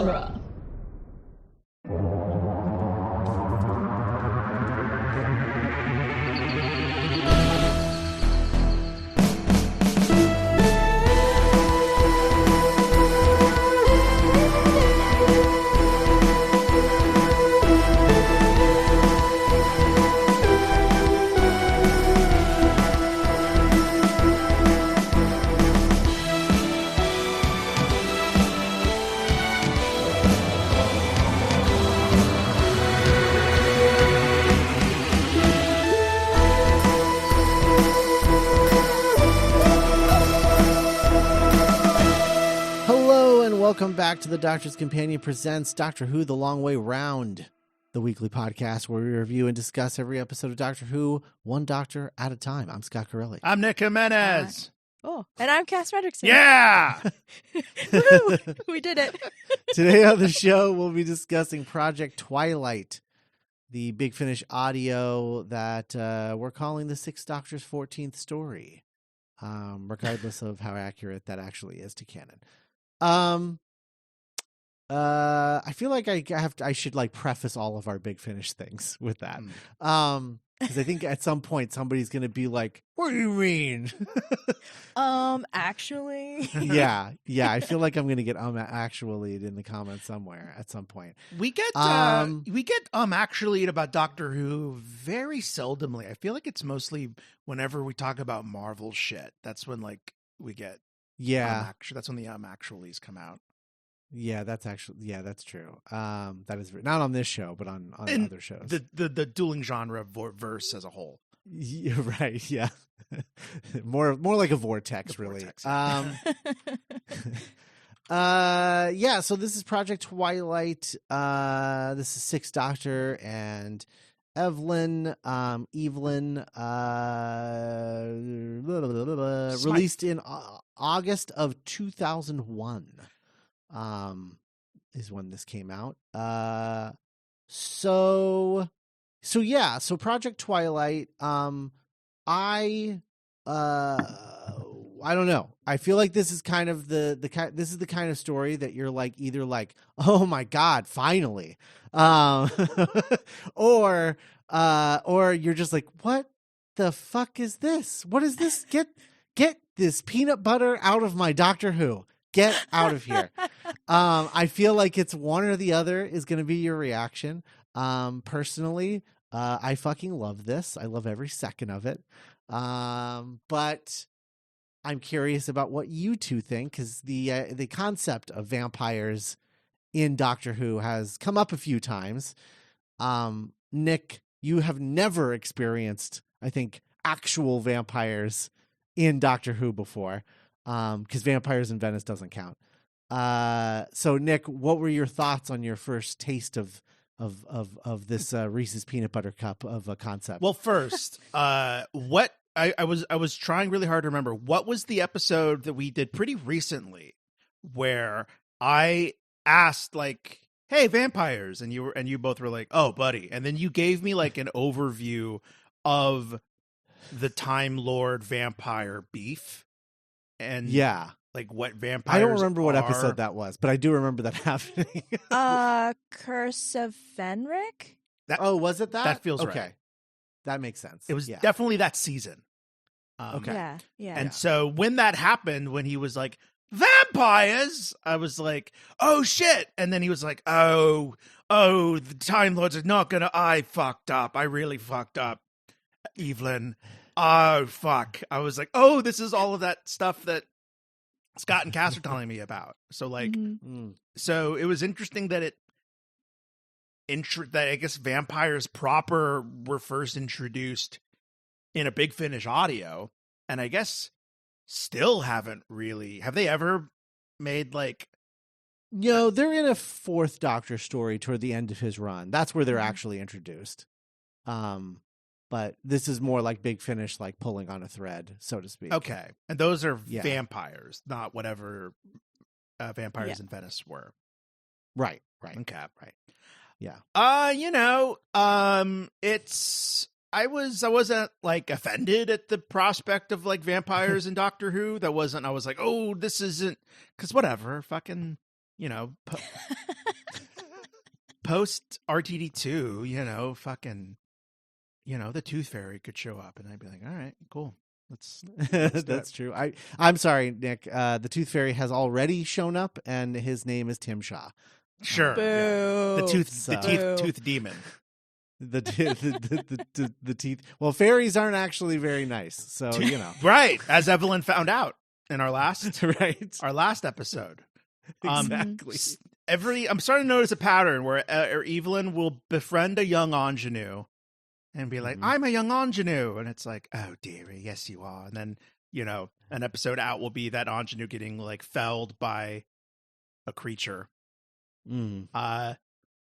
genre. Welcome back to the Doctor's Companion presents Doctor Who The Long Way Round, the weekly podcast where we review and discuss every episode of Doctor Who, one doctor at a time. I'm Scott Corelli. I'm Nick Jimenez. And I'm Cass Fredrickson. Yeah! Woo! We did it. Today on the show, we'll be discussing Project Twilight, the Big Finish audio that we're calling the Sixth Doctor's 14th story, regardless of how accurate that actually is to canon. I feel like I should like preface all of our Big Finish things with that. Because I think at some point somebody's going to be like, what do you mean? Actually. Yeah. I feel like I'm going to get actually in the comments somewhere at some point. We get actually about Doctor Who very seldomly. I feel like it's mostly whenever we talk about Marvel shit. That's when like we get that's when the actuallys come out. Yeah, that's true. That is not on this show, but on other shows. The dueling genre verse as a whole. Yeah, right. Yeah, more like a vortex, really. Vortex. Yeah. So this is Project Twilight. This is Sixth Doctor and Evelyn. Released in August of 2001. Is when this came out. So Project Twilight, I don't know. I feel like this is kind of this is the kind of story that you're like either like, oh my God, finally. Or you're just like, what the fuck is this? What is this? Get this peanut butter out of my Doctor Who. Get out of here. I feel like it's one or the other is going to be your reaction. Personally, I fucking love this. I love every second of it. But I'm curious about what you two think, because the concept of vampires in Doctor Who has come up a few times. Nick, you have never experienced, I think, actual vampires in Doctor Who before. Because Vampires in Venice doesn't count. So Nick, what were your thoughts on your first taste of this Reese's peanut butter cup of a concept? Well, first, what I was trying really hard to remember, what was the episode that we did pretty recently where I asked like, "Hey, vampires," and you both were like, "Oh, buddy," and then you gave me like an overview of the Time Lord vampire beef. And like what vampires I don't remember what are. episode that was, but I do remember that happening. Curse of Fenric? Was it that? That feels okay. right. That makes sense. It was definitely that season. Okay. Yeah. And so when that happened, when he was like, vampires, I was like, oh shit. And then he was like, oh, the Time Lords are not gonna, I fucked up. I really fucked up, Evelyn. Oh, fuck. I was like, oh, this is all of that stuff that Scott and Cass are telling me about. So, like, So it was interesting that that I guess vampires proper were first introduced in a Big Finish audio. And I guess still haven't really. Have they ever made, like. They're in a fourth Doctor story toward the end of his run. That's where they're actually introduced. But this is more like Big Finish, like pulling on a thread, so to speak. Okay. And those are vampires, not whatever vampires in Venice were. Right. Okay. Right. Yeah. I wasn't like offended at the prospect of like vampires in Doctor Who. I was like, oh, this isn't, because whatever, fucking, post RTD2, you know, fucking, you know, the Tooth Fairy could show up, and I'd be like, all right, cool. Let's That's true. I'm sorry, Nick. The Tooth Fairy has already shown up, and his name is Tim Shaw. Sure. Boo. The tooth demon. The teeth. Well, fairies aren't actually very nice, so you know. Right, as Evelyn found out in our last episode. Exactly. I'm starting to notice a pattern where Evelyn will befriend a young ingenue and be like, I'm a young ingenue. And it's like, oh, dearie, yes, you are. And then, you know, an episode out will be that ingenue getting like felled by a creature.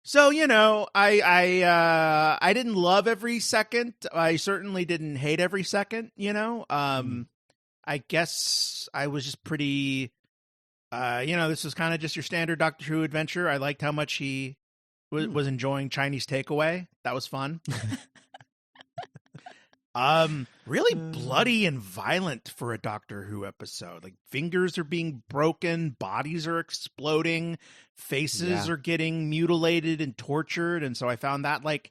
So, you know, I didn't love every second. I certainly didn't hate every second, you know. I guess I was just pretty, you know, this was kind of just your standard Doctor Who adventure. I liked how much he was enjoying Chinese takeaway. That was fun. Really bloody and violent for a Doctor Who episode. Like fingers are being broken, bodies are exploding, faces are getting mutilated and tortured, and so I found that like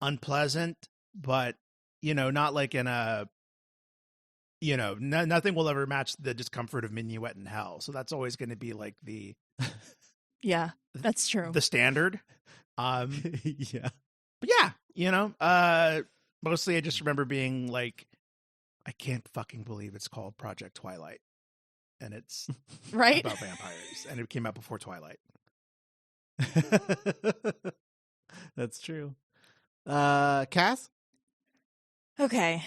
unpleasant, but you know, not like in a, you know, nothing will ever match the discomfort of Minuet in Hell. So that's always going to be like the Yeah, that's true. The standard. Yeah. But yeah, you know, mostly I just remember being like, I can't fucking believe it's called Project Twilight. And it's right about vampires. And it came out before Twilight. That's true. Cass? Okay.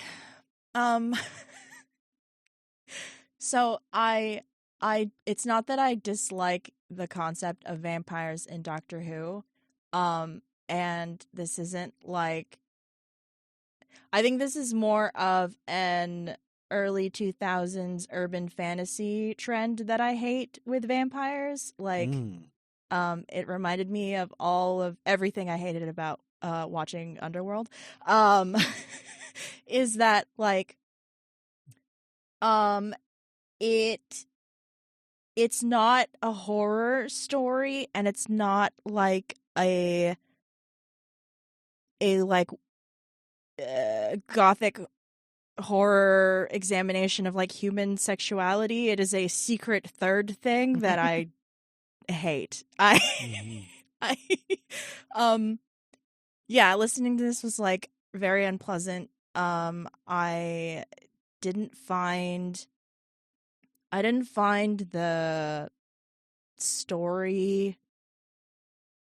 So I it's not that I dislike the concept of vampires in Doctor Who. And this isn't like, I think this is more of an early 2000s urban fantasy trend that I hate with vampires. Like, it reminded me of everything I hated about watching Underworld. Is that like, it's not a horror story, and it's not like a like gothic horror examination of like human sexuality. It is a secret third thing that I hate. Yeah, listening to this was like very unpleasant. I didn't find the story,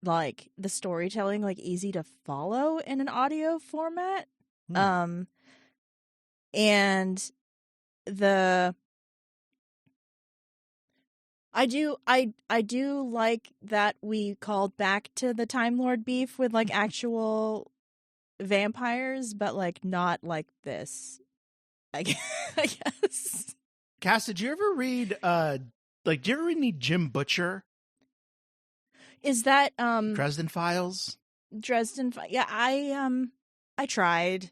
like the storytelling, like easy to follow in an audio format. And I do like that we called back to the Time Lord beef with like actual vampires, but like not like this, I guess. Cass, did you ever read did you ever read any Jim Butcher? Is that Dresden Files? Yeah, I tried.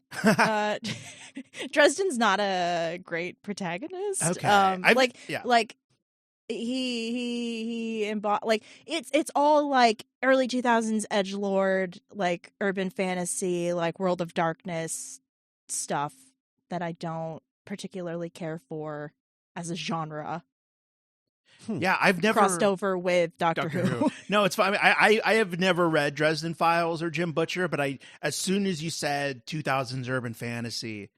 Dresden's not a great protagonist. Okay. He like it's all like early 2000s edgelord, like urban fantasy, like World of Darkness stuff that I don't particularly care for as a genre. Yeah, I've never crossed over with Doctor Who. No, it's fine. I have never read Dresden Files or Jim Butcher, but as soon as you said 2000s urban fantasy,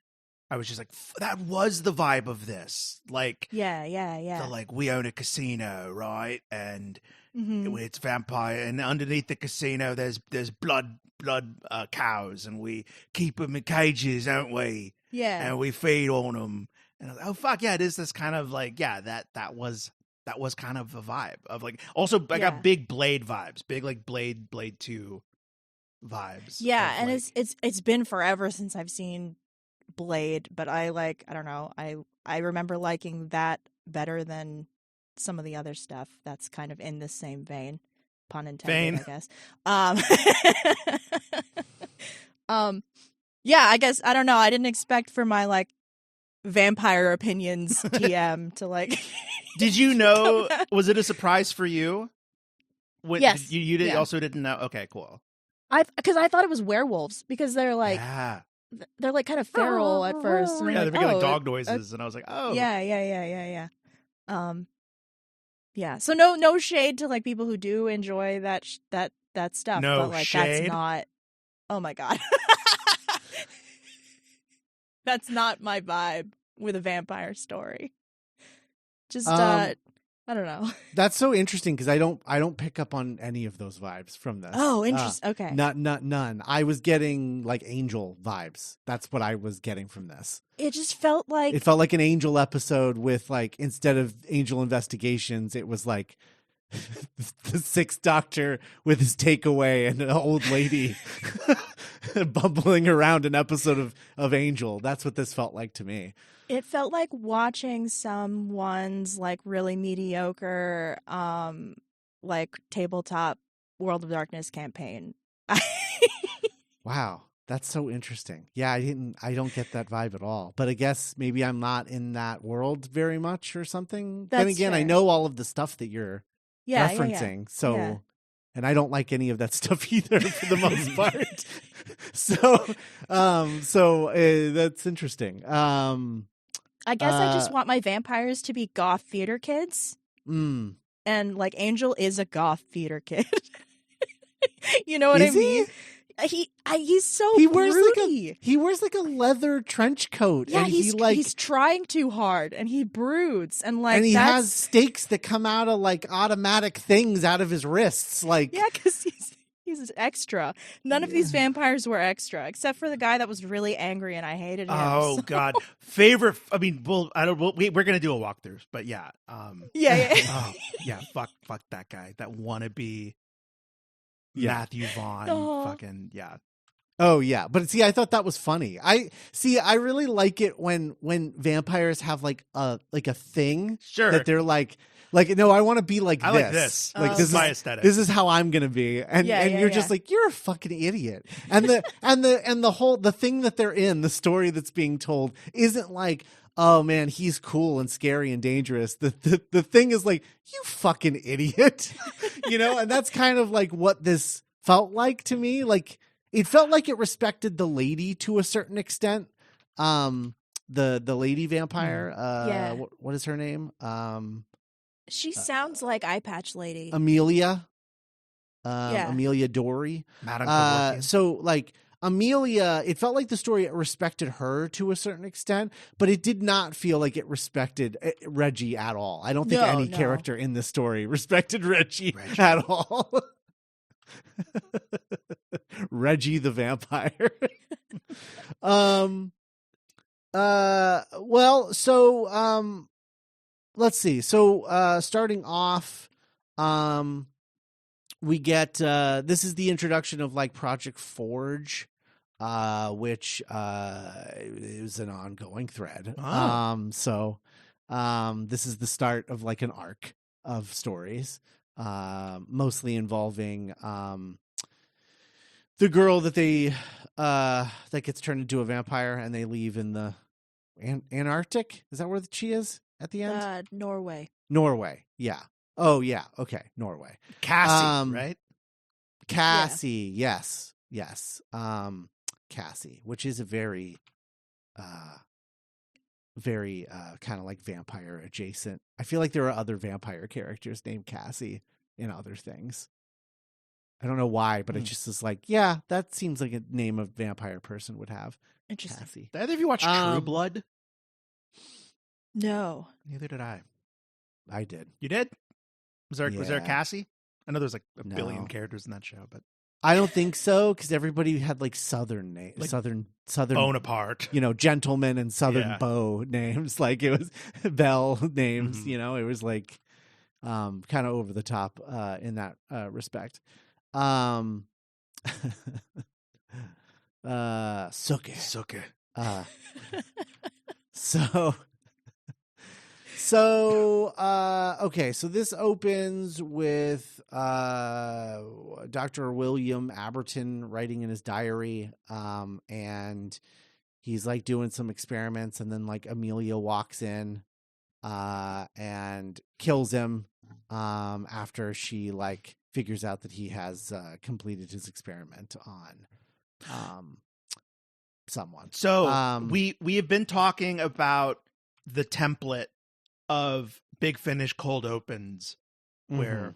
I was just like, that was the vibe of this. Like, yeah. The, like, we own a casino, right? And it's vampire, and underneath the casino, there's blood cows, and we keep them in cages, don't we? Yeah, and we feed on them. And I was like, oh fuck yeah, it is this kind of like, yeah, that was kind of a vibe of like, also I got big Blade vibes, big like Blade 2 vibes. Yeah, and like, it's been forever since I've seen Blade, but I don't know, I remember liking that better than some of the other stuff that's kind of in the same vein, pun intended, I guess. Yeah, I guess, I don't know, I didn't expect for my like vampire opinions TM to like did you know, was it a surprise for you? Yes. You did Yeah. also didn't know. Okay, cool. Because I thought it was werewolves because they're like Yeah. they're like kind of feral at first. And I'm Yeah, they're like, making like oh, dog noises, and I was like, oh, yeah. Yeah. So no shade to like people who do enjoy that stuff, No but like shade? that's not. Oh my god, that's not my vibe with a vampire story. Just I don't know. That's so interesting because I don't pick up on any of those vibes from this. Oh, interesting. Okay. None. I was getting like Angel vibes. That's what I was getting from this. It just felt like It felt like an Angel episode with like, instead of Angel investigations, it was like the Sixth Doctor with his takeaway and an old lady bumbling around an episode of Angel. That's what this felt like to me. it felt like watching someone's like really mediocre like tabletop World of Darkness campaign. Wow. That's so interesting. Yeah, I don't get that vibe at all. But I guess maybe I'm not in that world very much or something. Then That's again, I fair. know all of the stuff that you're Yeah. referencing. So, Yeah. and I don't like any of that stuff either for the most part. That's interesting. I guess I just want my vampires to be goth theater kids. Mm. And like Angel is a goth theater kid. You know what Is I mean? He's so He wears broody. he wears like a leather trench coat. Yeah, and he's trying too hard and he broods and like and he that's, has stakes that come out of like automatic things out of his wrists. Like, yeah, because he's extra. None of these vampires were extra, except for the guy that was really angry and I hated him. Oh so- God, favorite. I mean, we're gonna do a walkthrough, but yeah, yeah. oh yeah, fuck that guy, that wannabe Yeah. Matthew Vaughn, Oh. fucking yeah. oh yeah, but see, I thought that was funny. I really like it when vampires have like a thing Sure. that they're like no, I want to be like I this. like this. Like Oh, this is my aesthetic. This is how I'm gonna be, and Yeah, you're yeah. just like, you're a fucking idiot. And the whole thing that they're in, the story that's being told, isn't like, oh man, he's cool and scary and dangerous. The thing is like, you fucking idiot, you know. And that's kind of like what this felt like to me. Like, it felt like it respected the lady to a certain extent. The lady vampire. Yeah. What is her name? She sounds like Eye Patch Lady. Amelia. Yeah. Amelia Dory. Madame Kevorkian. So like Amelia, it felt like the story respected her to a certain extent, but it did not feel like it respected Reggie at all. I don't think No, any no. character in this story respected Reggie. Reggie. At all. Reggie the vampire. Well, so let's see. So starting off, we get this is the introduction of like Project Forge, which is an ongoing thread. Oh. This is the start of like an arc of stories, mostly involving the girl that they that gets turned into a vampire, and they leave in the Antarctic. Is that where she is at the end? Norway. Norway. Yeah. Oh yeah. Okay. Norway. Cassie, right? Cassie. Yes. Cassie, which is a very kind of like vampire adjacent. I feel like there are other vampire characters named Cassie in other things. I don't know why, but it just is like, yeah, that seems like a name a vampire person would have. Interesting. Cassie. Did either of you watch True Blood? No. Neither did I. I did. You did? Was there a Yeah. Cassie? I know there's like a No. billion characters in that show, but I don't think so, because everybody had like Southern names, Like Southern Bonaparte. gentlemen and Southern Yeah. beau names. Like it was Belle names, Mhm. it was like kind of over the top in that respect. Suke. Suke. Okay, so this opens with Dr. William Aberton writing in his diary, and he's like doing some experiments, and then like Amelia walks in and kills him after she like figures out that he has completed his experiment on someone. So we have been talking about the template of Big Finish cold opens, where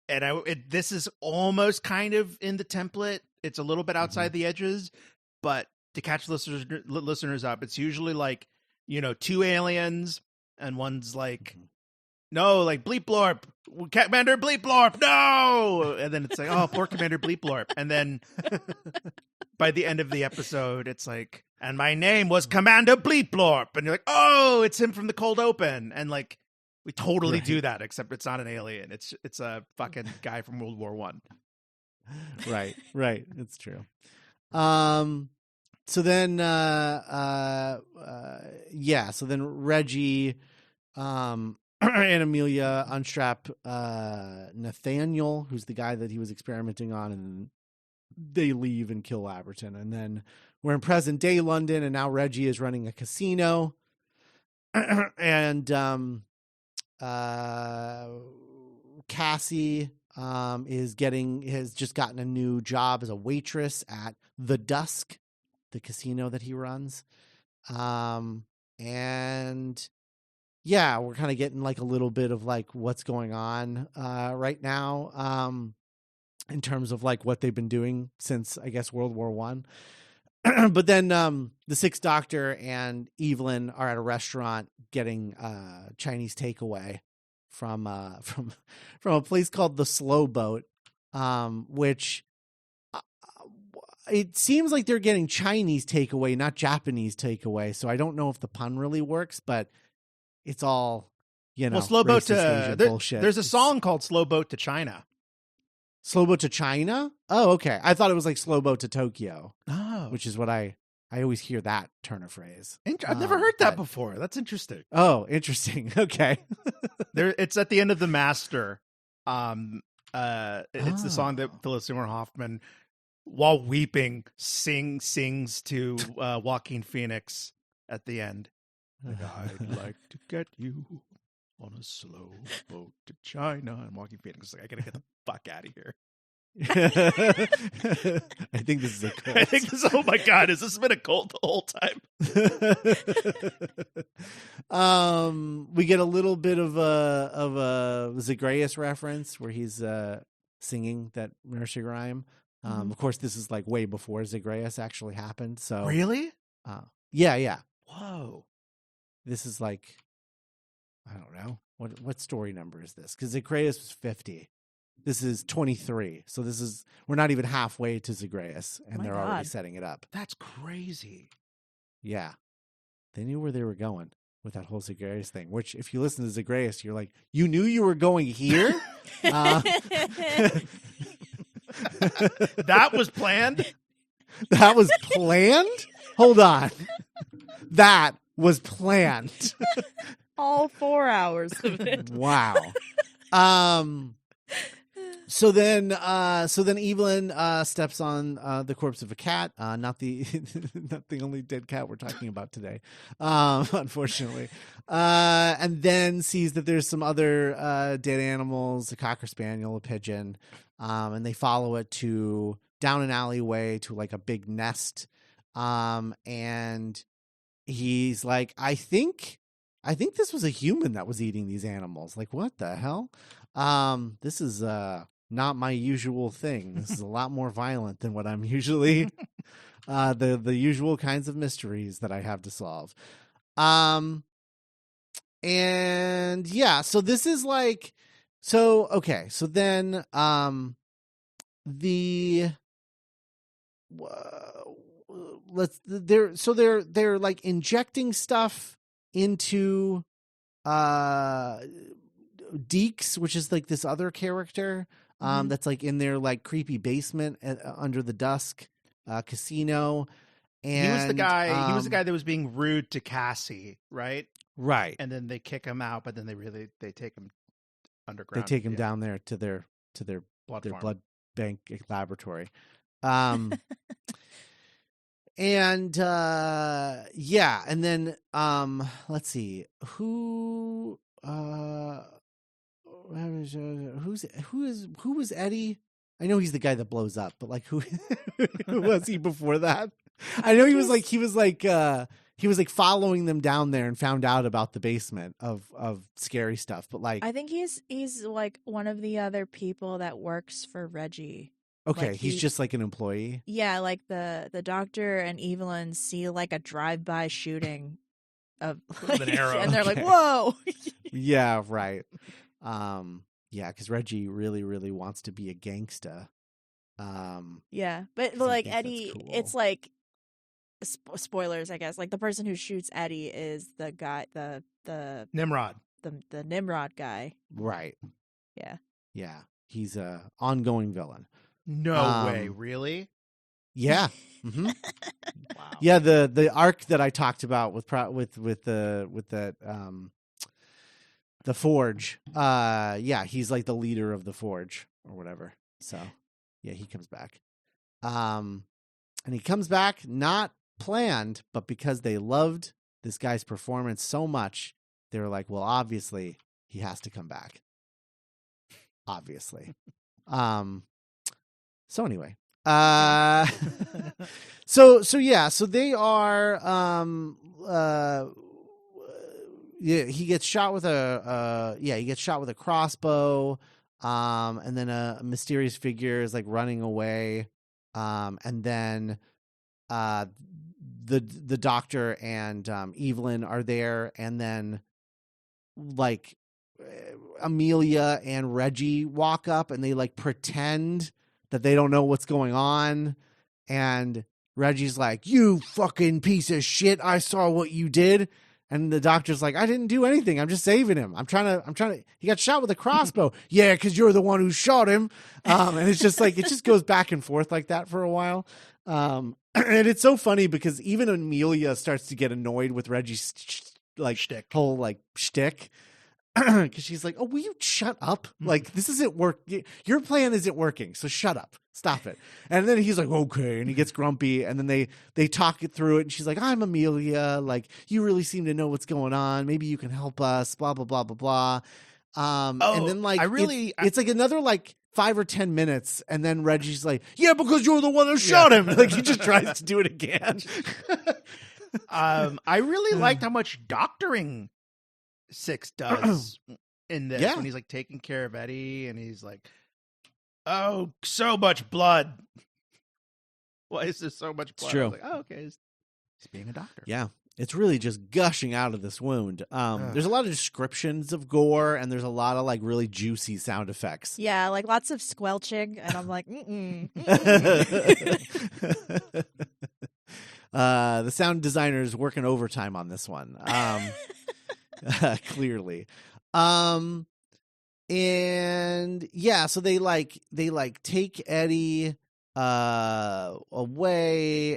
this is almost kind of in the template. It's a little bit outside the edges, but to catch listeners up, it's usually like, you know, 2 aliens and one's like, no, like Bleep Blorp, Commander Bleep Blorp, no! And then it's like, oh, poor Commander Bleep Blorp. And then by the end of the episode, it's like, and my name was Commander Bleep Blorp. And you're like, oh, it's him from the cold open. And like, we totally do that, except it's not an alien. It's a fucking guy from World War I. Right. It's true. So then, so then Reggie, and Amelia unstrap Nathaniel, who's the guy that he was experimenting on, and they leave and kill Laberton. And then we're in present day London, and now Reggie is running a casino. And Cassie has just gotten a new job as a waitress at the Dusk, the casino that he runs. And yeah, we're kind of getting like a little bit of like what's going on right now in terms of like what they've been doing since, I guess, World War One. But then the Sixth Doctor and Evelyn are at a restaurant getting Chinese takeaway from a place called the Slow Boat, which it seems like they're getting Chinese takeaway, not Japanese takeaway. So I don't know if the pun really works, but it's all, you know, Slow boat to bullshit. There's a song called "Slow Boat to China." Slow boat to China? Oh, okay. I thought it was like slow boat to Tokyo. Oh, which is what I always hear that turn of phrase. I've never heard that before. That's interesting. Oh, interesting. Okay. It's at the end of The Master. It's the song that Phyllis Seymour Hoffman, while weeping, sings to Joaquin Phoenix at the end. I'd like to get you on a slow boat to China. And Joaquin Phoenix is like, I gotta get the fuck out of here. I think this is a cult. Oh my God, has this been a cult the whole time? We get a little bit of a Zagreus reference where he's singing that nursery rhyme. Of course, this is like way before Zagreus actually happened. So really, yeah. Whoa, this is like, I don't know what story number is this? Because Zagreus was 50. This is 23. So we're not even halfway to Zagreus, and they're already setting it up. That's crazy. Yeah. They knew where they were going with that whole Zagreus thing, which if you listen to Zagreus, you're like, you knew you were going here? That was planned? That was planned? Hold on. That was planned. All 4 hours of it. Wow. So then Evelyn steps on the corpse of a cat, not the only dead cat we're talking about today, unfortunately, and then sees that there's some other dead animals, a cocker spaniel, a pigeon, and they follow it down an alleyway to like a big nest, and he's like, I think this was a human that was eating these animals. Like, what the hell? This is not my usual thing. This is a lot more violent than what I'm usually the usual kinds of mysteries that I have to solve. And yeah, so this is like, so okay, so then they're like injecting stuff into Deeks, which is like this other character that's like in their like creepy basement under the Dusk casino. And he was the guy. He was the guy that was being rude to Cassie, right? Right. And then they kick him out, but then they take him underground. They take him down there to their blood bank laboratory. And yeah, and then let's see who who was Eddie? I know he's the guy that blows up, but like who was he before that? I know he was like following them down there and found out about the basement of scary stuff, but like I think he's like one of the other people that works for Reggie. okay, Like, he's just like an employee. Yeah, like the Doctor and Evelyn see like a drive-by shooting of With an arrow. and they're like, Okay. "Whoa!" Yeah, right. Yeah, because Reggie really, really wants to be a gangsta. Yeah, but 'Cause he like thinks that's Eddie, cool. it's like spoilers, I guess. Like the person who shoots Eddie is the guy, the Nimrod. the Nimrod guy. Right. Yeah. Yeah, he's a ongoing villain. No way, really? Yeah. hmm Wow. Yeah, the arc that I talked about with the Forge. Yeah, he's like the leader of the Forge or whatever. So, yeah, he comes back. And he comes back not planned, but because they loved this guy's performance so much, they were like, well, obviously he has to come back. Obviously. So anyway, so they are yeah, he gets shot with a crossbow, and then a mysterious figure is like running away, and then the Doctor and Evelyn are there, and then like Amelia and Reggie walk up and they like pretend that they don't know what's going on, and Reggie's like, "You fucking piece of shit, I saw what you did." And the Doctor's like, "I didn't do anything. I'm just saving him. I'm trying to he got shot with a crossbow." "Yeah, because you're the one who shot him." And it's just like, it just goes back and forth like that for a while. And it's so funny because even Amelia starts to get annoyed with Reggie's whole like shtick. Because she's like, "Oh, will you shut up? Like, this isn't work. Your plan isn't working. So shut up. Stop it." And then he's like, "Okay," and he gets grumpy. And then they talk it through it. And she's like, "I'm Amelia. Like, you really seem to know what's going on. Maybe you can help us. Blah blah blah blah blah." And then like it's like another like 5 or 10 minutes, and then Reggie's like, "Yeah, because you're the one who shot him." Like he just tries to do it again. I really liked how much doctoring Six does in this when he's like taking care of Eddie, and he's like, "Oh, so much blood. Why is there so much blood?" It's true. I was like, "Oh, okay, he's being a doctor." Yeah, it's really just gushing out of this wound. There's a lot of descriptions of gore, and there's a lot of like really juicy sound effects. Yeah, like lots of squelching, and I'm like, The sound designer is working overtime on this one. Clearly. And yeah, so they take Eddie away,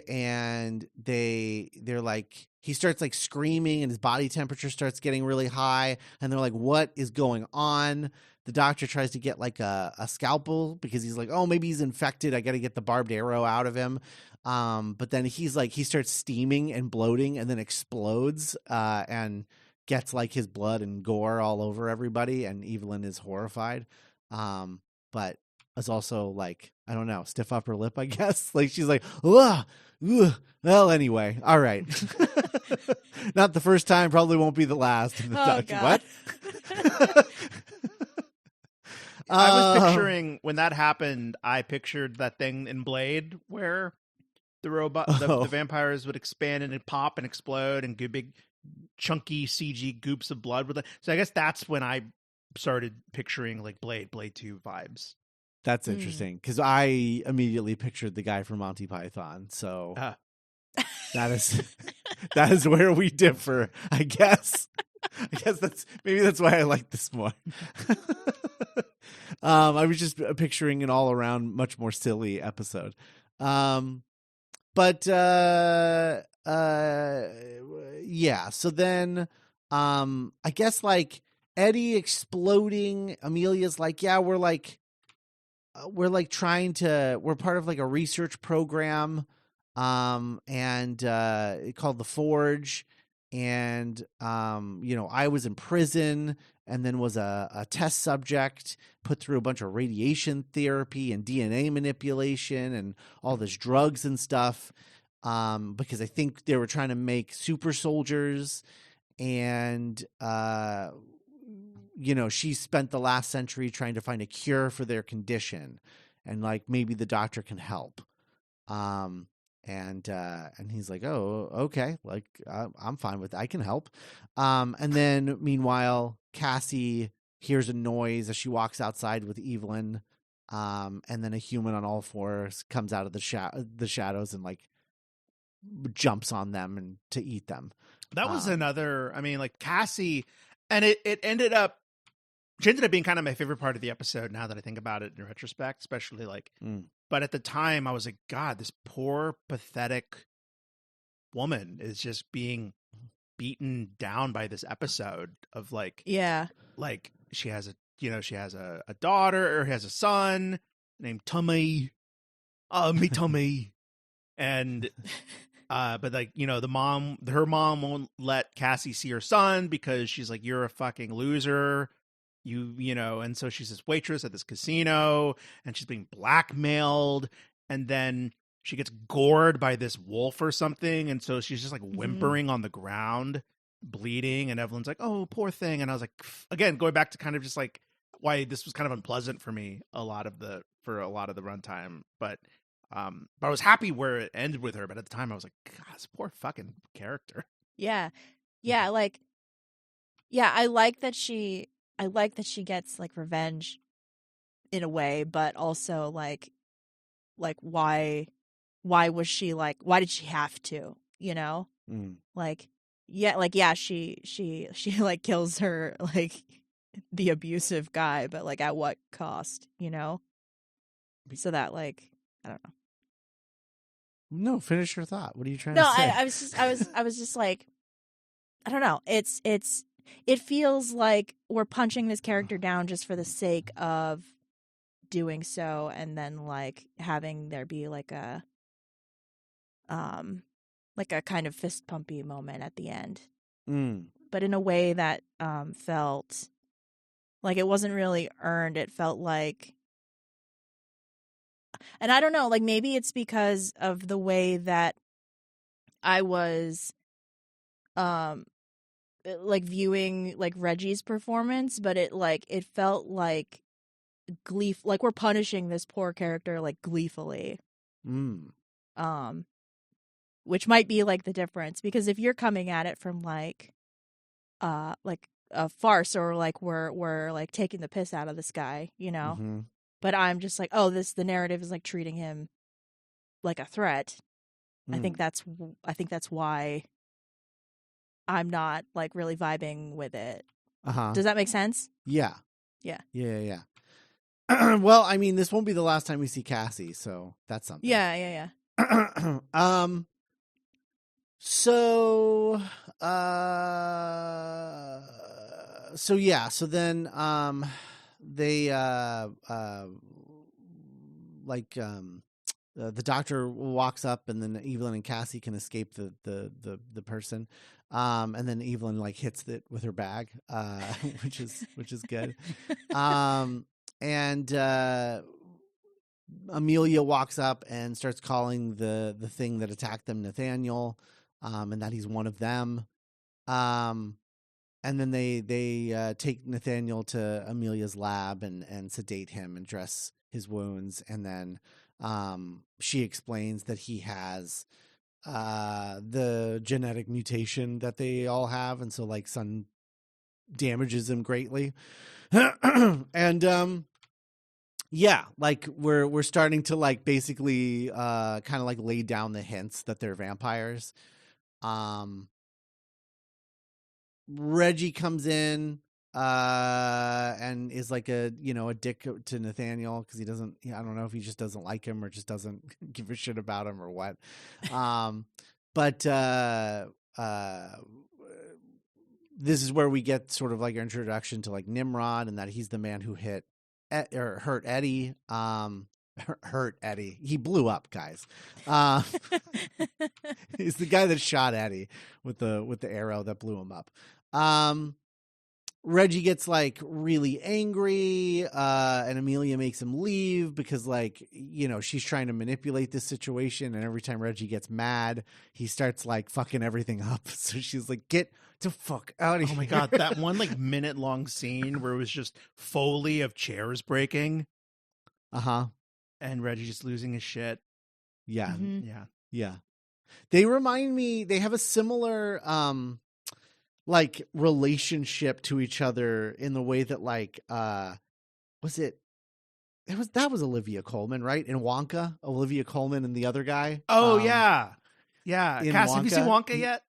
and they're like, he starts like screaming and his body temperature starts getting really high, and they're like, "What is going on?" The Doctor tries to get like a scalpel because he's like, "Oh, maybe he's infected. I got to get the barbed arrow out of him." But then he's like, he starts steaming and bloating and then explodes, and gets like his blood and gore all over everybody, and Evelyn is horrified. But is also like, I don't know, stiff upper lip, I guess. Like she's like, "Ugh, ugh." Well, anyway, all right. Not the first time, probably won't be the last. And the Doctor, God. what? I was picturing when that happened. I pictured that thing in Blade where the robot, the vampires would expand and pop and explode and get big, chunky CG goops of blood with it. So I guess that's when I started picturing like Blade 2 vibes. That's interesting because I immediately pictured the guy from Monty Python. So that is where we differ, I guess. I guess that's why I like this more. I was just picturing an all around much more silly episode. But yeah, so then I guess like Eddie exploding, Amelia's like, "Yeah, we're part of like a research program, and called the Forge, and I was in prison and then was a test subject, put through a bunch of radiation therapy and DNA manipulation and all this drugs and stuff, because I think they were trying to make super soldiers, and she spent the last century trying to find a cure for their condition, and like maybe the doctor can help. And he's like, oh, okay, like I'm fine with that. I can help. And then meanwhile, Cassie hears a noise as she walks outside with Evelyn. And then a human on all fours comes out of the shadows and like jumps on them and to eat them. That was another, I mean, like Cassie, and it ended up, she ended up being kind of my favorite part of the episode now that I think about it in retrospect, especially like, but at the time I was like, God, this poor, pathetic woman is just being beaten down by this episode of like, like she has a daughter or has a son named Tommy, me Tommy. And, but like, her mom won't let Cassie see her son because she's like, you're a fucking loser. And so she's this waitress at this casino and she's being blackmailed, and then she gets gored by this wolf or something. And so she's just like whimpering on the ground, bleeding. And Evelyn's like, oh, poor thing. And I was like, again, going back to kind of just like why this was kind of unpleasant for me for a lot of the runtime. But I was happy where it ended with her. But at the time I was like, God, this poor fucking character. Yeah. Yeah. Like, yeah, I like that she gets like revenge in a way, but also like why was she like, why did she have to, like, yeah, she like kills her, like the abusive guy, but like at what cost, so that like, I don't know. No, finish your thought. What are you trying to say? I was just like, I don't know. It feels like we're punching this character down just for the sake of doing so, and then like having there be like a kind of fist pumpy moment at the end. But in a way that felt like it wasn't really earned. It felt like, and I don't know, like maybe it's because of the way that I was like viewing like Reggie's performance, but it felt like like we're punishing this poor character like gleefully. Which might be like the difference, because if you're coming at it from like a farce, or like we're like taking the piss out of this guy, but I'm just like, oh, the narrative is like treating him like a threat. I think that's why I'm not like really vibing with it. Does that make sense? Yeah. Yeah. Well, I mean, this won't be the last time we see Cassie, so that's something. Yeah. So then they the doctor walks up, and then Evelyn and Cassie can escape the person, and then Evelyn like hits it with her bag, which is good. And Amelia walks up and starts calling the thing that attacked them Nathaniel, and that he's one of them. And then they take Nathaniel to Amelia's lab and sedate him and dress his wounds, and then she explains that he has the genetic mutation that they all have, and so like sun damages him greatly. And yeah, like we're starting to like basically kind of like lay down the hints that they're vampires. Reggie comes in and is like a dick to Nathaniel because he doesn't, I don't know if he just doesn't like him or just doesn't give a shit about him or what. But this is where we get sort of like our introduction to like Nimrod, and that he's the man who hurt Eddie. hurt Eddie. He blew up, guys. He's the guy that shot Eddie with the arrow that blew him up. Reggie gets like really angry, and Amelia makes him leave because, like, you know, she's trying to manipulate this situation, and every time Reggie gets mad, he starts like fucking everything up. So she's like, "Get the fuck out of here!" Oh my god, that one like minute-long scene where it was just Foley of chairs breaking. And Reggie just losing his shit. Yeah. Mhm. Yeah. They remind me, they have a similar like relationship to each other in the way that, like, that was Olivia Colman, right? In Wonka, Olivia Colman and the other guy. Oh yeah. Cass, have you seen Wonka yet?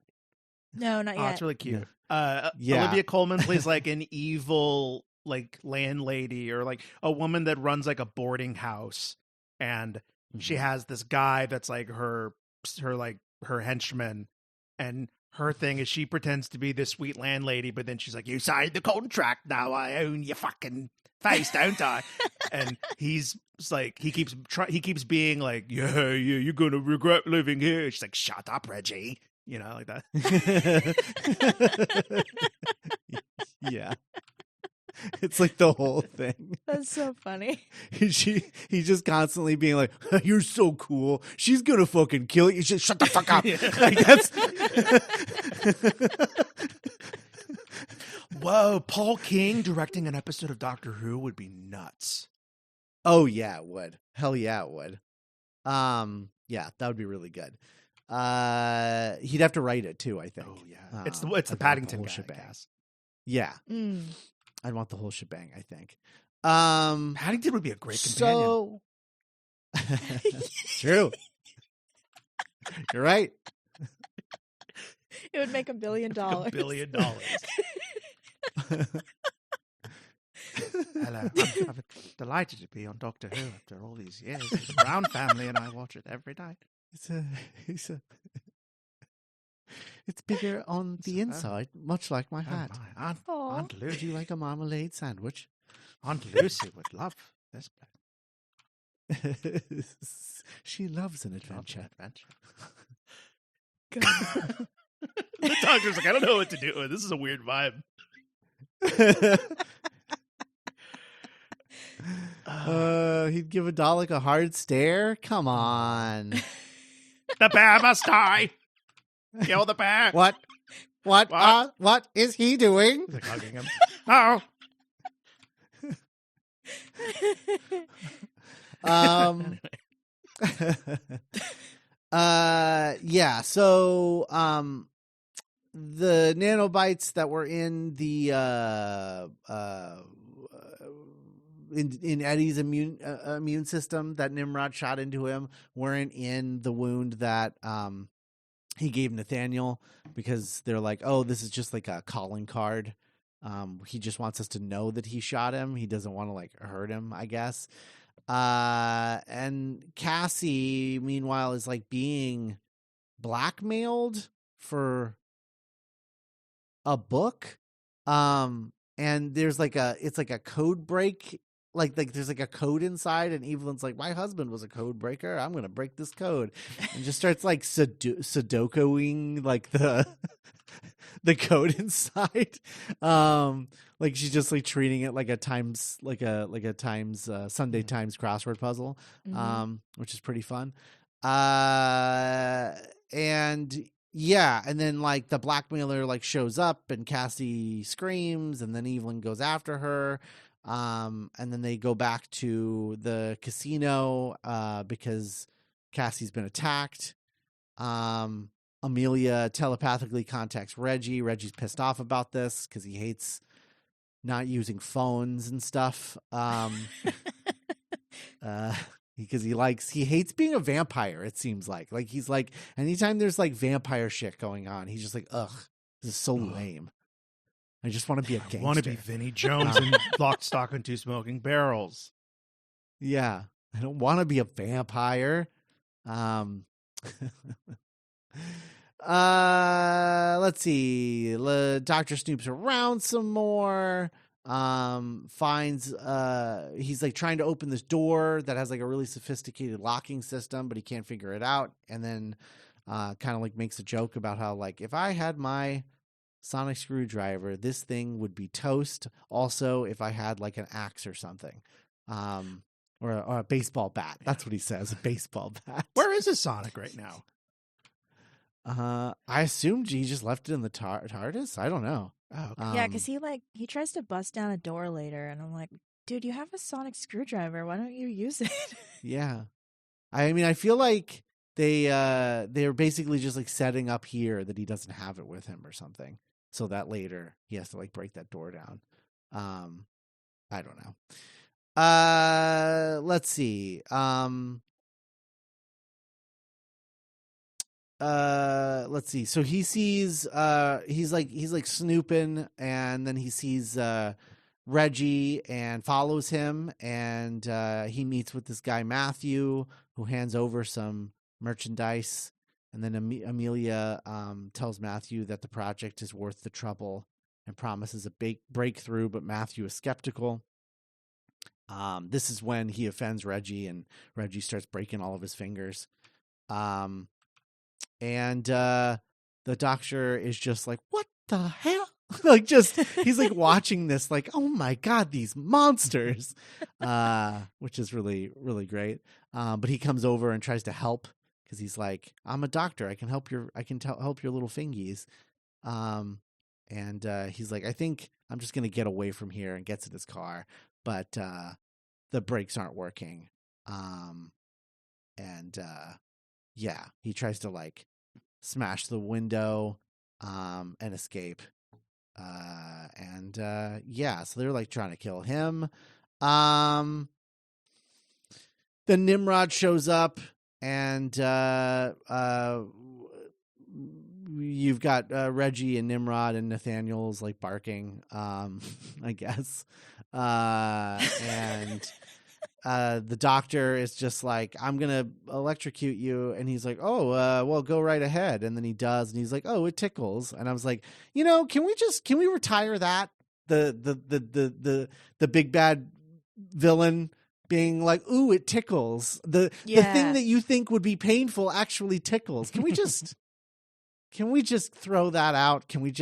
No, not Oh, yet. it's really cute. Yeah. Olivia Colman plays like an evil like landlady, or like a woman that runs like a boarding house, and she has this guy that's like her henchman, and her thing is she pretends to be this sweet landlady, but then she's like, "You signed the contract, now I own your fucking face, don't I?" And he's like, he keeps being like, yeah, you're gonna regret living here. She's like, "Shut up, Reggie," you know, like that. Yeah. It's like the whole thing. That's so funny. He's just constantly being like, "You're so cool. She's gonna fucking kill you. Just shut the fuck up." Like, that's Whoa, Paul King directing an episode of Doctor Who would be nuts. Oh yeah, it would. Hell yeah, it would. Yeah, that would be really good. He'd have to write it too, I think. Oh yeah, it's the I'd want Paddington whole guy, I shebang. guess. Yeah, Mm. I'd want the whole shebang, I think. Paddington would be a great companion. True. You're right. It would make $1 billion. $1 billion. Hello, I'm delighted to be on Doctor Who after all these years. It's the Brown family, and I watch it every night. It's bigger on the inside, much like my hat. My Aunt Would Lucy, you like a marmalade sandwich? Aunt Lucy would love this place. She loves an adventure. The doctor's like, I don't know what to do with this. Is a weird vibe. He'd give a Dalek a hard stare. Come on. The bear must die. Kill the bear. What is he doing? He's like hugging him. Oh. Yeah, so the nanobites that were in the in Eddie's immune system that Nimrod shot into him weren't in the wound that he gave Nathaniel, because they're like, "Oh, this is just like a calling card. He just wants us to know that he shot him. He doesn't want to like hurt him, I guess." And Cassie, meanwhile, is like being blackmailed for a book. And there's like it's like a code break. Like there's like a code inside, and Evelyn's like, "My husband was a code breaker. I'm going to break this code." And just starts like Sudokuing like the code inside. Like she's just like treating it like a Times Sunday Times crossword puzzle, which is pretty fun. And yeah, and then like the blackmailer like shows up, and Cassie screams, and then Evelyn goes after her. And then they go back to the casino because Cassie's been attacked. Amelia telepathically contacts Reggie. Reggie's pissed off about this because he hates not using phones and stuff. Because he hates being a vampire, it seems like. Like he's like, anytime there's like vampire shit going on, he's just like, ugh, this is so lame. I just want to be a gangster. I want to be Vinnie Jones in Lock, Stock, and Two Smoking Barrels. Yeah. I don't want to be a vampire. Let's see. Dr. Snoop's around some more. finds he's like trying to open this door that has like a really sophisticated locking system, but he can't figure it out. And then kind of like makes a joke about how like if I had my sonic screwdriver, this thing would be toast. Also, if I had like an axe or something, or a baseball bat. That's what he says, a baseball bat. Where is his Sonic right now? I assumed he just left it in the TARDIS. I don't know. Oh, okay. Yeah, because he tries to bust down a door later, and I'm like, dude, you have a sonic screwdriver. Why don't you use it? Yeah, I mean, I feel like they're basically just like setting up here that he doesn't have it with him or something, so that later he has to like break that door down. I don't know. Let's see. Let's see. So he sees he's like snooping, and then he sees Reggie and follows him, and he meets with this guy Matthew, who hands over some merchandise, and then Amelia tells Matthew that the project is worth the trouble and promises a big breakthrough, but Matthew is skeptical. This is when he offends Reggie, and Reggie starts breaking all of his fingers. And the doctor is just like, what the hell? Like, just, he's like watching this, like, oh my God, these monsters, which is really, really great. But he comes over and tries to help because he's like, I'm a doctor. I can help your little fingies. And he's like, I think I'm just going to get away from here, and gets in his car. But the brakes aren't working. Yeah, he tries to like smash the window and escape. Yeah, so they're like trying to kill him. Then Nimrod shows up, and you've got Reggie and Nimrod and Nathaniel's like barking, I guess. And the doctor is just like, I'm gonna electrocute you, and he's like, oh, well, go right ahead. And then he does, and he's like, oh, it tickles. And I was like, can we retire that, the big bad villain being like, ooh, it tickles, the thing that you think would be painful actually tickles. Can we just throw that out? Can we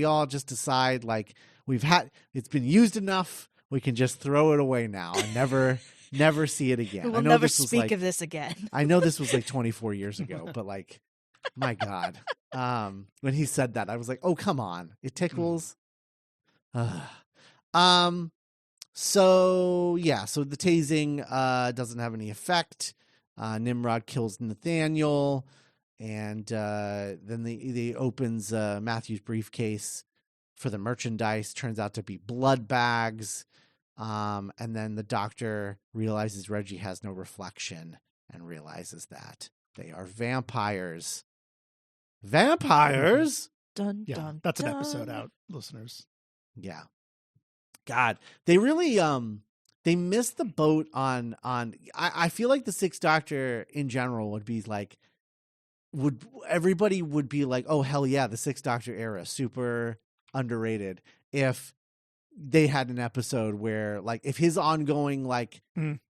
all just decide like it's been used enough, we can just throw it away now and never see it again. We'll never speak of this again. I know this was like 24 years ago, but like, my God. When he said that, I was like, oh, come on. It tickles. So the tasing doesn't have any effect. Nimrod kills Nathaniel, and then he opens Matthew's briefcase for the merchandise. Turns out to be blood bags. And then the doctor realizes Reggie has no reflection and realizes that they are vampires. Vampires? Dun, Yeah, dun, that's an dun. episode out, listeners. Yeah. God, they really they missed the boat on I feel like the Sixth Doctor in general would be like, everybody would be like, oh hell yeah, the Sixth Doctor era, super underrated, if they had an episode where like, if his ongoing like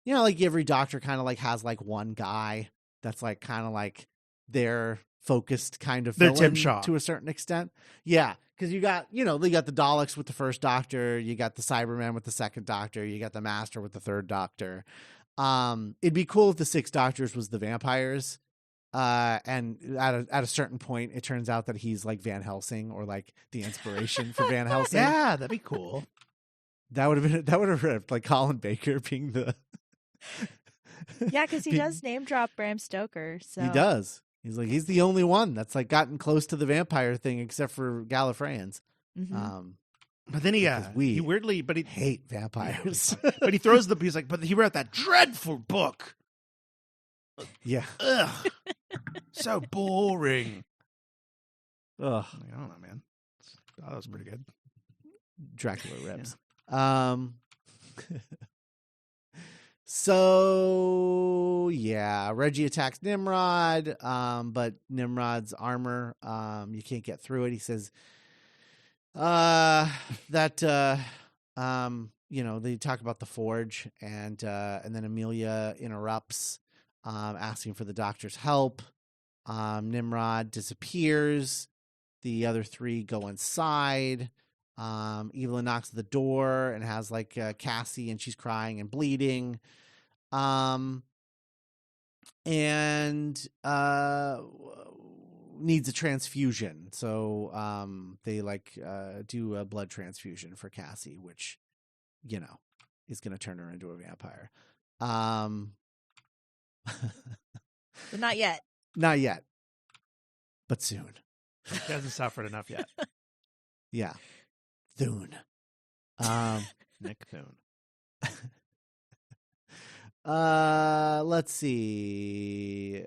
like every Doctor kind of like has like one guy that's like kind of like their focused kind of They're villain Tim Shaw to a certain extent. Yeah, because you got they got the Daleks with the first Doctor, you got the Cybermen with the second Doctor, you got the Master with the third Doctor. It'd be cool if the Six Doctors was the vampires. And at a certain point, it turns out that he's like Van Helsing, or like the inspiration for Van Helsing. Yeah, that'd be cool. That would have ripped, like Colin Baker being the. Yeah, because he does name drop Bram Stoker. So He does. He's like, he's the only one that's like gotten close to the vampire thing, except for Gallifreyans. Mhm. But then he weirdly, but he hate vampires. but he throws he's like, but he wrote that dreadful book. Yeah. Ugh. So boring. Ugh. I don't know, man. That was pretty good. Dracula rips. So yeah, Reggie attacks Nimrod, but Nimrod's armor, you can't get through it. He says that they talk about the forge, and then Amelia interrupts, asking for the doctor's help. Nimrod disappears. The other three go inside. Evelyn knocks at the door and has like Cassie, and she's crying and bleeding. And needs a transfusion. So they do a blood transfusion for Cassie, which, is going to turn her into a vampire. But not yet. Not yet. But soon. She hasn't suffered enough yet. Yeah. Thune. Nick Thune. Let's see.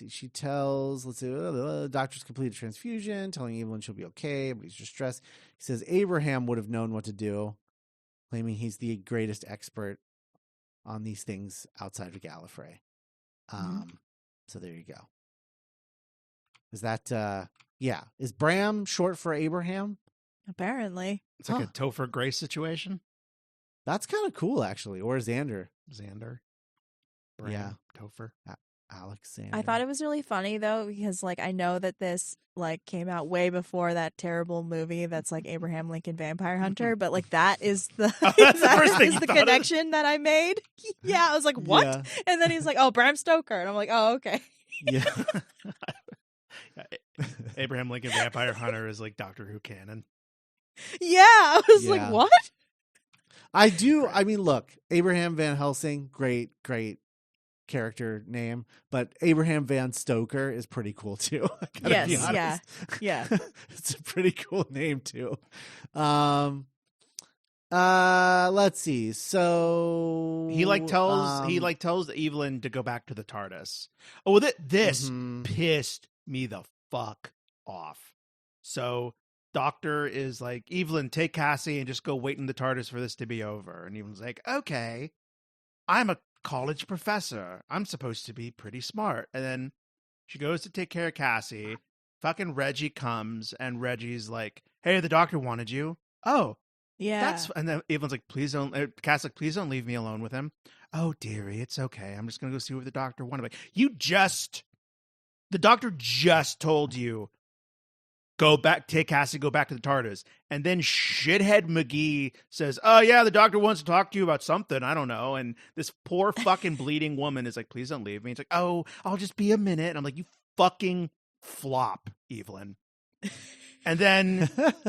She tells, the doctor's completed transfusion, telling Evelyn she'll be okay, but he's distressed. He says Abraham would have known what to do, claiming he's the greatest expert on these things outside of Gallifrey. So there you go. Is that, is Bram short for Abraham? Apparently. It's like a Topher Grace situation. That's kind of cool, actually. Or Xander. Bram, yeah. Topher. Alexander. I thought it was really funny though, because I know that this came out way before that terrible movie that's Abraham Lincoln Vampire Hunter, but that is the the connection that I made. Yeah, I was like, what? Yeah. And then he's like, oh, Bram Stoker, and I'm like, oh, okay. Yeah. Abraham Lincoln Vampire Hunter is Doctor Who canon. Yeah, I was like, what? I do. I mean, look, Abraham Van Helsing, great character name, but Abraham Van Stoker is pretty cool too. Yes, yeah. It's a pretty cool name too. Let's see. So he tells Evelyn to go back to the TARDIS. Oh, this pissed me the fuck off. So Doctor is like, Evelyn, take Cassie and just go wait in the TARDIS for this to be over. And Evelyn's like, okay, I'm a college professor. I'm supposed to be pretty smart. And then she goes to take care of Cassie. Fucking Reggie comes, and Reggie's like, hey, the doctor wanted you. Oh, yeah. And then Evelyn's like, Cassie's like, please don't leave me alone with him. Oh, dearie, it's okay. I'm just going to go see what the doctor wanted. Like, the doctor just told you, take Cassie, go back to the TARDIS. And then shithead McGee says, oh yeah, the doctor wants to talk to you about something. I don't know. And this poor fucking bleeding woman is like, please don't leave me. It's like, oh, I'll just be a minute. And I'm like, you fucking flop, Evelyn. And then, then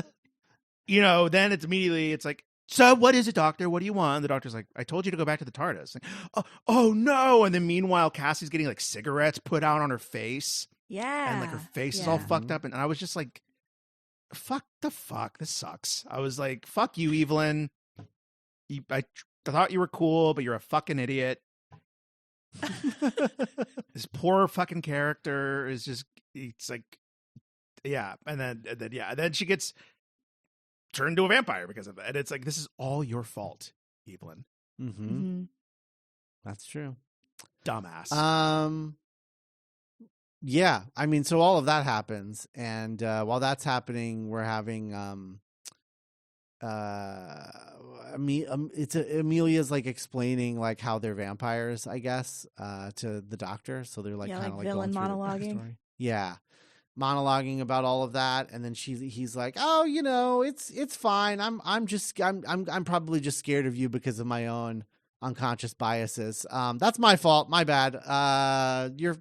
it's like, so what is it, doctor? What do you want? And the doctor's like, I told you to go back to the TARDIS. Like, oh no. And then meanwhile, Cassie's getting cigarettes put out on her face. Yeah. And her face is all fucked up. And I was just like, fuck. This sucks. I was like, fuck you, Evelyn. I thought you were cool, but you're a fucking idiot. This poor fucking character is just, it's like, yeah. And then she gets turned into a vampire because of it. And it's like, this is all your fault, Evelyn. Mm-hmm. That's true. Dumbass. Yeah, I mean, so all of that happens, and while that's happening, we're having Amelia's explaining how they're vampires, I guess, to the doctor. So they're kind of villain monologuing. Yeah, monologuing about all of that, and then he's like, oh, it's fine. I'm probably just scared of you because of my own unconscious biases. That's my fault. My bad. You're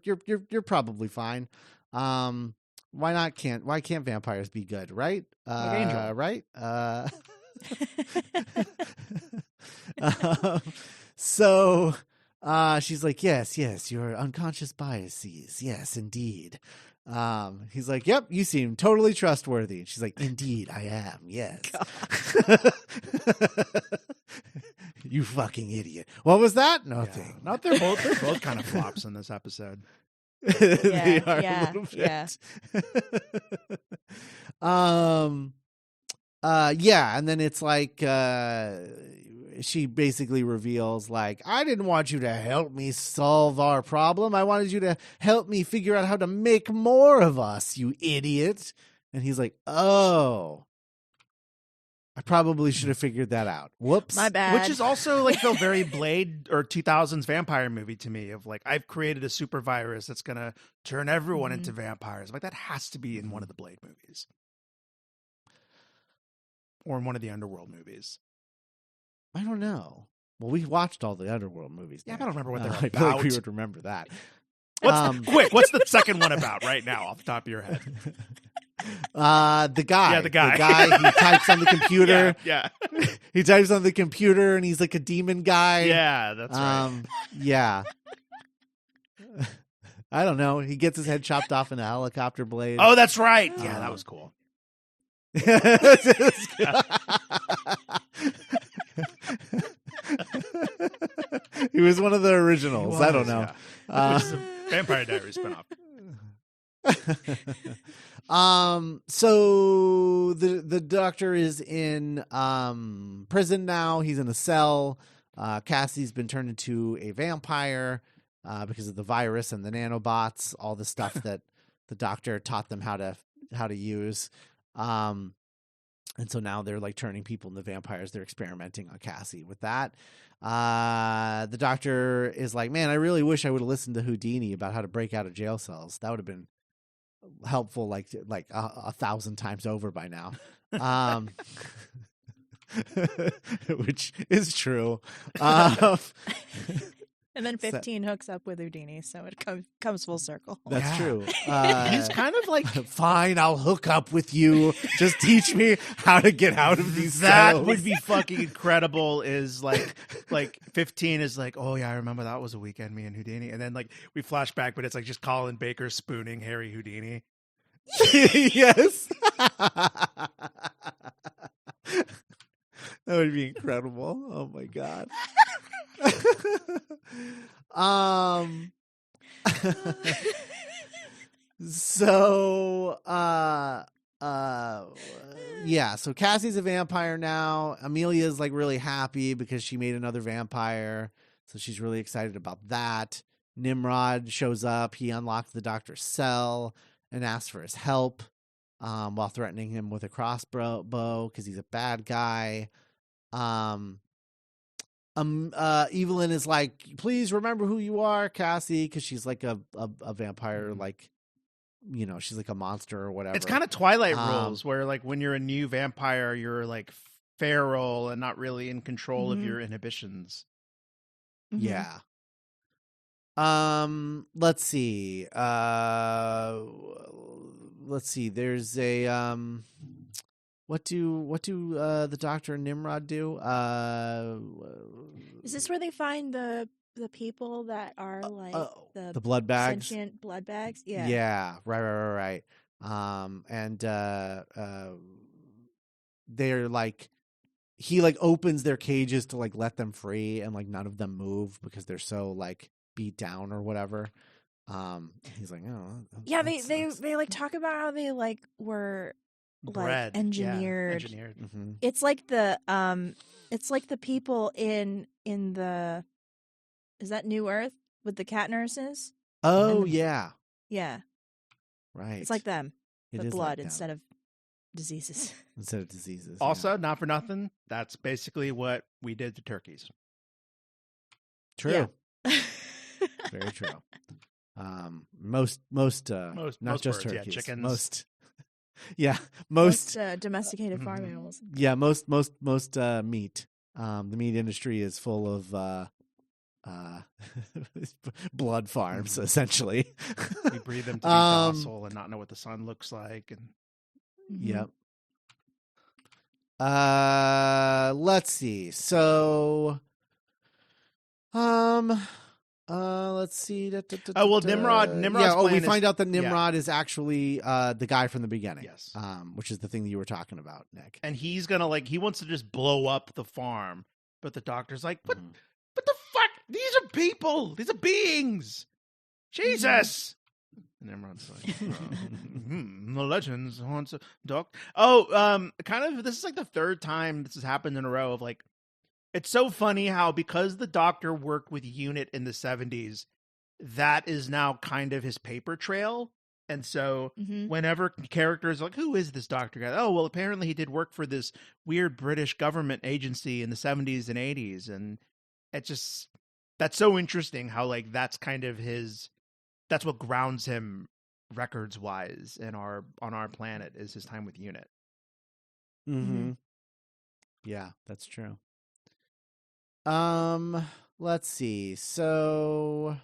probably fine. Why can't vampires be good? Right? Angel. Right? So, she's like, yes, your unconscious biases. Yes, indeed. He's like, yep, you seem totally trustworthy. And she's like, indeed, I am. Yes. You fucking idiot. What was that? Nothing. Yeah. They're both kind of flops in this episode. They are a little bit. Yeah. And then it's like, she basically reveals I didn't want you to help me solve our problem. I wanted you to help me figure out how to make more of us, you idiot. And he's like, oh, I probably should have figured that out. Whoops. My bad. Which is also like felt very Blade or 2000s vampire movie to me of like, I've created a super virus that's going to turn everyone into vampires. Like that has to be in one of the Blade movies. Or in one of the Underworld movies. I don't know. Well, we watched all the Underworld movies. Yeah, Nick. I don't remember what they're I about. feel like we would remember that. What's the second one about right now off the top of your head? The guy. Yeah, the guy. The guy, he types on the computer. Yeah. He types on the computer and he's like a demon guy. Yeah, that's right. Yeah. I don't know. He gets his head chopped off in a helicopter blade. Oh, that's right. Yeah, that was cool. He was one of the originals. I don't know. Yeah. Which is a Vampire Diaries spinoff. So the doctor is in prison now. He's in a cell. Cassie's been turned into a vampire because of the virus and the nanobots, all the stuff that the doctor taught them how to use. And so now they're like turning people into vampires. They're experimenting on Cassie with that. The doctor is like, man, I really wish I would have listened to Houdini about how to break out of jail cells. That would have been helpful like 1,000 times over by now. Which is true. And then 15 hooks up with Houdini, so it comes full circle. That's true. He's kind of like, fine, I'll hook up with you. Just teach me how to get out of these that cells. would be fucking incredible. Is like 15 is like, oh yeah, I remember that was a weekend, me and Houdini. And then like we flash back, but it's like just Colin Baker spooning Harry Houdini. Yes. That would be incredible. Oh my god. So yeah, so Cassie's a vampire now. Amelia's like really happy because she made another vampire, so she's really excited about that. Nimrod shows up. He unlocks the doctor's cell and asks for his help while threatening him with a crossbow because he's a bad guy. Evelyn is like, please remember who you are, Cassie, because she's like a vampire, like, you know, she's like a monster or whatever. It's kind of Twilight rules where like when you're a new vampire, you're like feral and not really in control of your inhibitions. Yeah. Let's see. There's a what do the Doctor and Nimrod do? Is this where they find the people that are like the blood bags? Sentient blood bags? Yeah. Yeah. Right. And they're like, he like opens their cages to like let them free, and like none of them move because they're so like beat down or whatever. He's like, oh yeah, they like talk about how they like were Bred. like engineered. Yeah, engineered. mm-hmm. It's like the people in the, is that New Earth with the cat nurses? Oh yeah, right. right. It's like them, It but is blood like them. instead of diseases. Instead of diseases. Also, not for nothing, that's basically what we did to turkeys. True. Yeah. Very true. Most not just birds, yeah, turkeys. chickens. Most domesticated farm animals. Yeah, most meat. The meat industry is full of blood farms, essentially. We breed them to be docile and not know what the sun looks like. And Yep. Let's see. So, let's see. Oh, well, Nimrod's yeah. Oh, we plan is- find out that Nimrod is actually the guy from the beginning. Yes. Which is the thing that you were talking about, Nick. and he's gonna like he wants to just blow up the farm, but the doctor's like, but Mhm. what the fuck? These are people. These are beings. Jesus. And Nimrod's like, the legends haunts a doc. Oh, kind of. This is like the third time this has happened in a row of like. It's so funny how because the doctor worked with UNIT in the 70s, that is now kind of his paper trail And so Mm-hmm. whenever characters are like, who is this doctor guy? Oh, well, apparently he did work for this weird British government agency in the 70s and 80s. And it just, that's so interesting how like that's kind of that's what grounds him records wise on our planet is his time with UNIT. Mm-hmm. Yeah, that's true. Let's see. So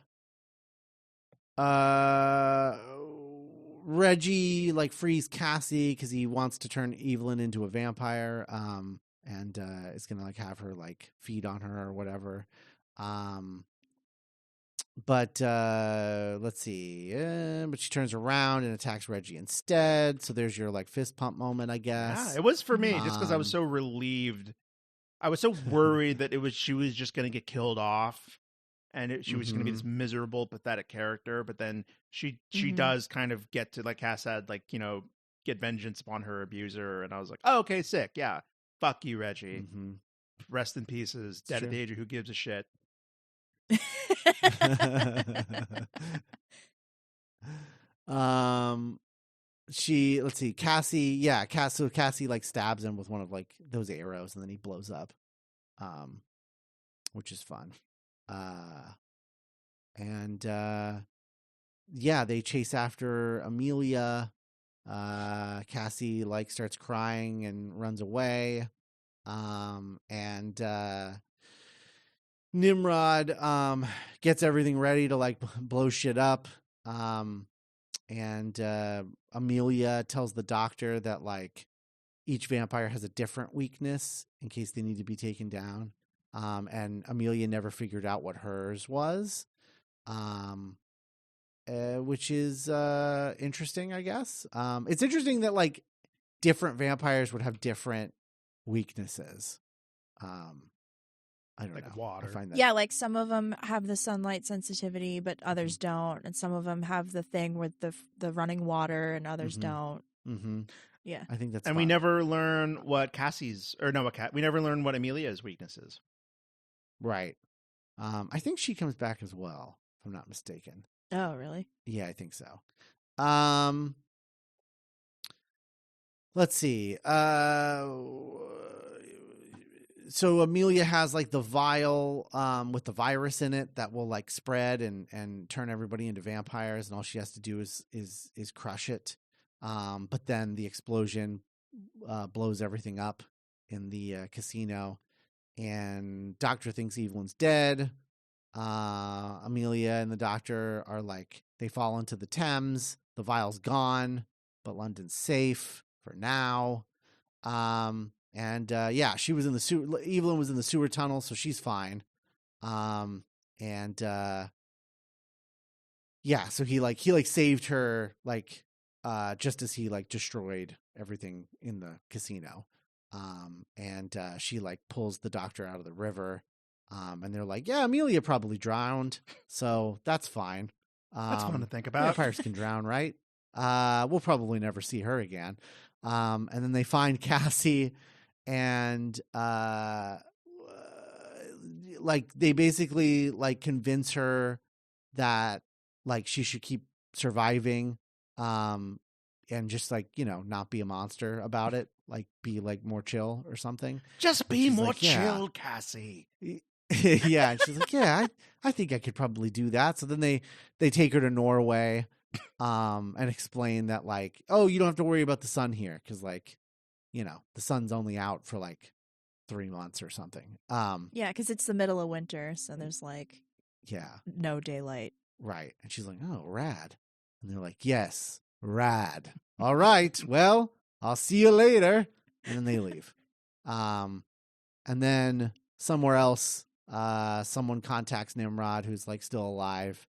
Reggie like frees Cassie because he wants to turn Evelyn into a vampire. And is gonna like have her like feed on her or whatever. But let's see. But she turns around and attacks Reggie instead. So there's your like fist pump moment, I guess. Yeah, it was for me just because I was so relieved. I was so worried that she was just going to get killed off, and she was going to be this miserable, pathetic character. But then she does kind of get to, like Cass said, like, you know, get vengeance upon her abuser. And I was like, oh, okay, sick. Yeah. Fuck you, Reggie. Rest in pieces. Dead at the age of who gives a shit. Let's see, Cassie like stabs him with one of like those arrows and then he blows up, which is fun. They chase after Amelia. Cassie like starts crying and runs away. Nimrod gets everything ready to like blow shit up. Amelia tells the doctor that like each vampire has a different weakness in case they need to be taken down. And Amelia never figured out what hers was. Which is interesting, I guess. It's interesting that like different vampires would have different weaknesses. I don't know. Water. I find that... Yeah, like some of them have the sunlight sensitivity, but others don't, and some of them have the thing with the running water, and others don't. Yeah, I think that's. And fun. we never learn what we never learn what Amelia's weakness is. Right. I think she comes back as well, if I'm not mistaken. Oh, really? Yeah, I think so. Let's see. So Amelia has like the vial with the virus in it that will like spread and turn everybody into vampires, and all she has to do is crush it. But then the explosion blows everything up in the casino, and Doctor thinks Evelyn's dead. Amelia and the Doctor are like, they fall into the Thames. The vial's gone, but London's safe for now. She was in the sewer. Evelyn was in the sewer tunnel, so she's fine. So he saved her just as he like destroyed everything in the casino. She like pulls the Doctor out of the river. And they're like, yeah, Amelia probably drowned, so that's fine. That's fun to think about. Vampires can drown, right? We'll probably never see her again. And then they find Cassie, and they basically like convince her that like she should keep surviving, and just like, you know, not be a monster about it, like be like more chill or something. Just be more chill, Cassie. Yeah, and she's like, yeah, I think I could probably do that. So then they take her to Norway, and explain that like, oh, you don't have to worry about the sun here because like, you know, the sun's only out for like 3 months or something. Yeah, because it's the middle of winter, so there's like no daylight. Right. And she's like, oh, rad. And they're like, yes, rad. All right, well, I'll see you later. And then they leave. And then somewhere else, someone contacts Nimrod, who's like still alive.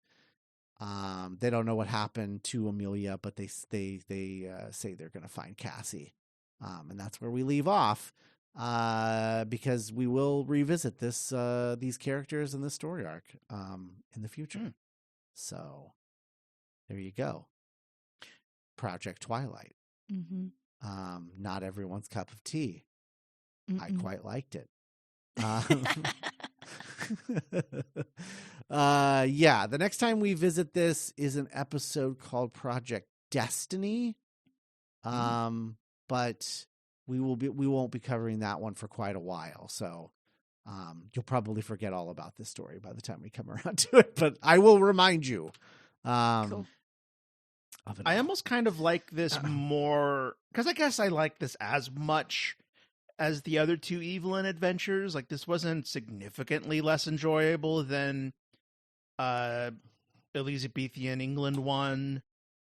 They don't know what happened to Amelia, but they say they're going to find Cassie. And that's where we leave off, because we will revisit these characters in this story arc in the future. So there you go. Project Twilight. Not everyone's cup of tea. I quite liked it. The next time we visit this is an episode called Project Destiny. But we won't be covering that one for quite a while. So you'll probably forget all about this story by the time we come around to it, but I will remind you. Cool. Of it I all. almost kind of like this more because I guess I like this as much as the other two Evelyn adventures. Like this wasn't significantly less enjoyable than Elizabethan England one,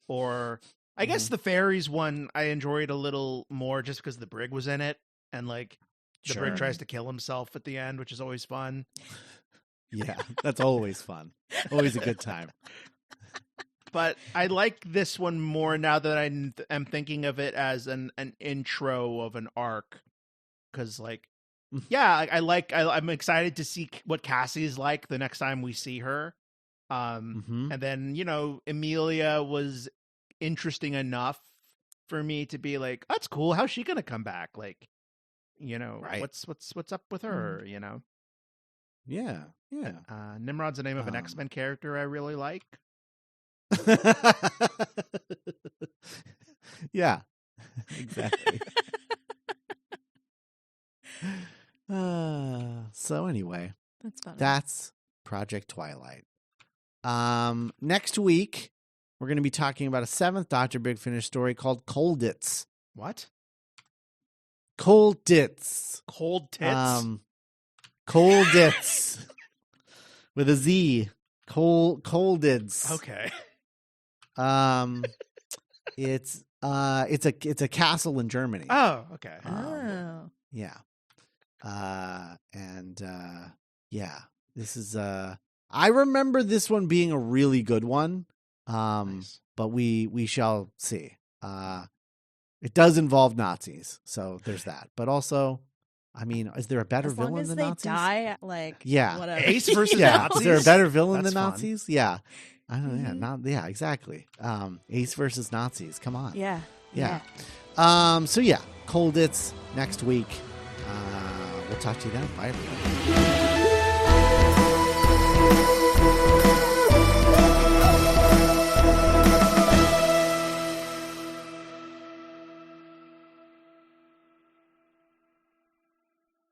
or I guess the fairies one I enjoyed a little more just because the brig was in it, and like the Sure. brig tries to kill himself at the end, which is always fun. Yeah, that's always fun. Always a good time. But I like this one more now that I am thinking of it as an intro of an arc. Because, like, yeah, I'm excited to see what Cassie's like the next time we see her. And then, Emilia was interesting enough for me to be like, that's cool. How's she going to come back? Like, Right. what's up with her, Yeah. Nimrod's the name of an X-Men character I really like. Yeah, exactly. So anyway, That's funny. that's Project Twilight. Next week we're going to be talking about a 7th Dr. Big Finish story called Colditz. What? Colditz. Cold tits? Colditz. With a Z. Colditz. Okay. It's a castle in Germany. Oh, okay. Oh. Yeah. Yeah, this is I remember this one being a really good one. Nice. But we shall see. It does involve Nazis, so there's that. But also, I mean, is there a better As long villain as than they Nazis? die, like, Yeah. whatever. Ace versus Yeah. Nazis? Is there a better villain That's than fun. Nazis? Yeah. I don't know. Mhm. Yeah, exactly. Ace versus Nazis. Come on. Yeah. Yeah. So yeah, Colditz next week. We'll talk to you then. Bye, everybody.